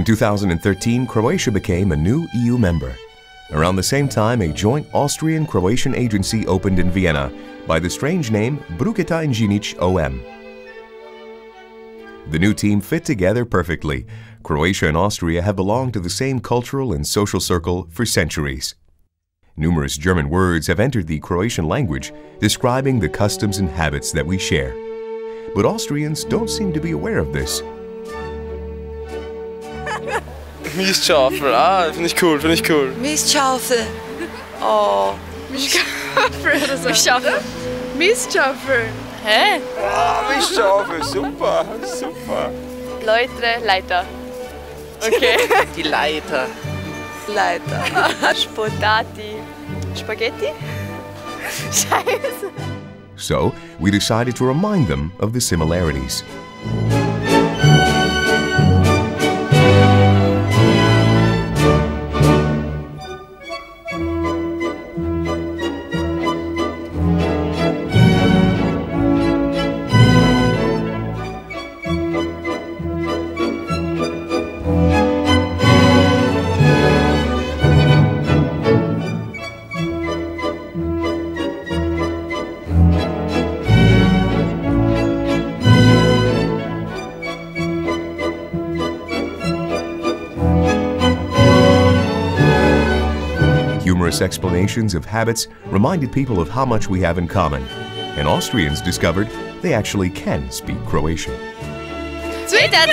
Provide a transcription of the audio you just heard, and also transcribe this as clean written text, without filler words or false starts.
In 2013, Croatia became a new EU member. Around the same time, a joint Austrian-Croatian agency opened in Vienna by the strange name Bruketa Inžinić OM. The new team fit together perfectly. Croatia and Austria have belonged to the same cultural and social circle for centuries. Numerous German words have entered the Croatian language, describing the customs and habits that we share. But Austrians don't seem to be aware of this. Miestschaufel, finde ich cool, finde ich cool. Miestschaufel. Oh. Miestschaufel oder so. Miestschaufel. Miestschaufel. Hä? Miestschaufel, super, super. Leiter. Okay. Die Leiter. Leiter. Spotati. Spaghetti? Scheiße. So, we decided to remind them of the similarities. Humorous explanations of habits reminded people of how much we have in common, and Austrians discovered they actually can speak Croatian. Zwinker!